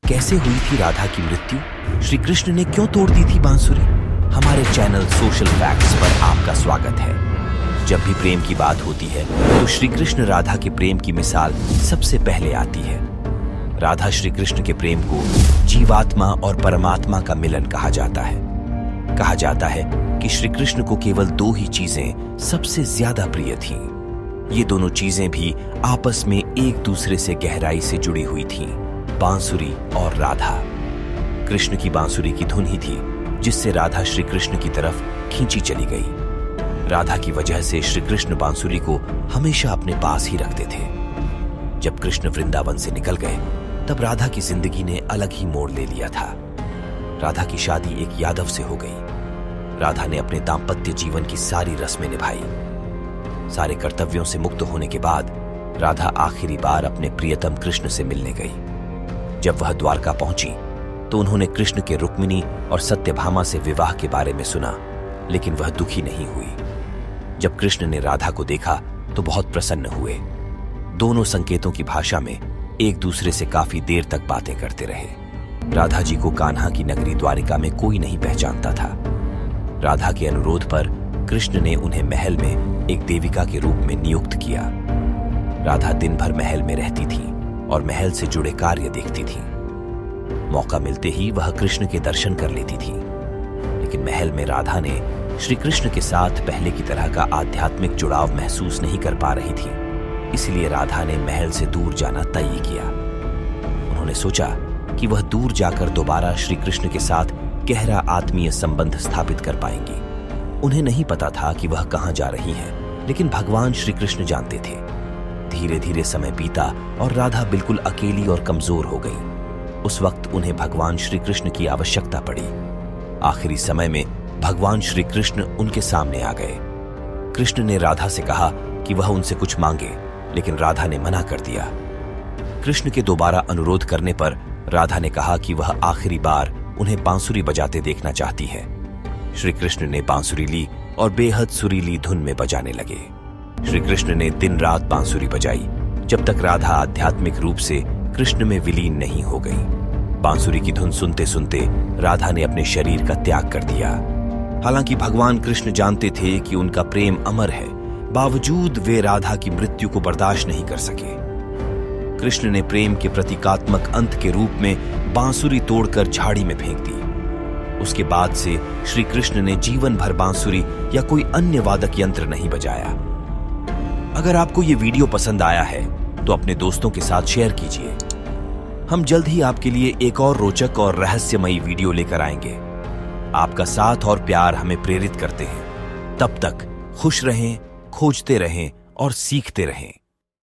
कैसे हुई थी राधा की मृत्यु? श्री कृष्ण ने क्यों तोड़ दी थी बांसुरी? हमारे चैनल सोशल फैक्ट्स पर आपका स्वागत है। जब भी प्रेम की बात होती है तो श्री कृष्ण राधा के प्रेम की मिसाल सबसे पहले आती है। राधा श्री कृष्ण के प्रेम को जीवात्मा और परमात्मा का मिलन कहा जाता है। कहा जाता है कि श्री कृष्ण को केवल दो ही चीजें सबसे ज्यादा प्रिय थीं। ये दोनों चीजें भी आपस में एक दूसरे से गहराई से जुड़ी हुई थीं, बांसुरी और राधा। कृष्ण की बांसुरी की धुन ही थी जिससे राधा श्री कृष्ण की तरफ खींची चली गई। राधा की वजह से श्री कृष्ण बांसुरी को हमेशा अपने पास ही रखते थे। जब कृष्ण वृंदावन से निकल गए तब राधा की जिंदगी ने अलग ही मोड़ ले लिया था। राधा की शादी एक यादव से हो गई। राधा ने अपने दाम्पत्य जीवन की सारी रस्में निभाई। सारे कर्तव्यों से मुक्त होने के बाद राधा आखिरी बार अपने प्रियतम कृष्ण से मिलने गई। जब वह द्वारका पहुंची तो उन्होंने कृष्ण के रुक्मिणी और सत्यभामा से विवाह के बारे में सुना, लेकिन वह दुखी नहीं हुई। जब कृष्ण ने राधा को देखा तो बहुत प्रसन्न हुए। दोनों संकेतों की भाषा में एक दूसरे से काफी देर तक बातें करते रहे। राधा जी को कान्हा की नगरी द्वारिका में कोई नहीं पहचानता था। राधा के अनुरोध पर कृष्ण ने उन्हें महल में एक देविका के रूप में नियुक्त किया। राधा दिन भर महल में रहती थी और महल से जुड़े कार्य देखती थी। मौका मिलते ही वह कृष्ण के दर्शन कर लेती थी, लेकिन महल में राधा ने श्री कृष्ण के साथ पहले की तरह का आध्यात्मिक जुड़ाव महसूस नहीं कर पा रही थी। इसलिए राधा ने महल से दूर जाना तय किया। उन्होंने सोचा कि वह दूर जाकर दोबारा श्री कृष्ण के साथ गहरा आत्मीय संबंध स्थापित कर पाएंगी। उन्हें नहीं पता था कि वह कहां जा रही हैं, लेकिन भगवान श्री कृष्ण जानते थे। धीरे धीरे समय बीता और राधा बिल्कुल अकेली और कमजोर हो गई। उस वक्त उन्हें भगवान श्री कृष्ण की आवश्यकता पड़ी। आखिरी समय में भगवान श्री कृष्ण उनके सामने आ गए। कृष्ण ने राधा से कहा कि वह उनसे कुछ मांगे, लेकिन राधा ने मना कर दिया। कृष्ण के दोबारा अनुरोध करने पर राधा ने कहा कि वह आखिरी बार उन्हें बांसुरी बजाते देखना चाहती है। श्री कृष्ण ने बांसुरी ली और बेहद सुरीली धुन में बजाने लगे। श्री कृष्ण ने दिन रात बांसुरी बजाई जब तक राधा आध्यात्मिक रूप से कृष्ण में विलीन नहीं हो गई। बांसुरी की धुन सुनते सुनते राधा ने अपने शरीर का त्याग कर दिया। हालांकि भगवान कृष्ण जानते थे कि उनका प्रेम अमर है, बावजूद वे राधा की मृत्यु को बर्दाश्त नहीं कर सके। कृष्ण ने प्रेम के प्रतीकात्मक अंत के रूप में बांसुरी तोड़कर झाड़ी में फेंक दी। उसके बाद से श्री कृष्ण ने जीवन भर बांसुरी या कोई अन्य वादक यंत्र नहीं बजाया। अगर आपको ये वीडियो पसंद आया है तो अपने दोस्तों के साथ शेयर कीजिए। हम जल्द ही आपके लिए एक और रोचक और रहस्यमयी वीडियो लेकर आएंगे। आपका साथ और प्यार हमें प्रेरित करते हैं। तब तक खुश रहें, खोजते रहें और सीखते रहें।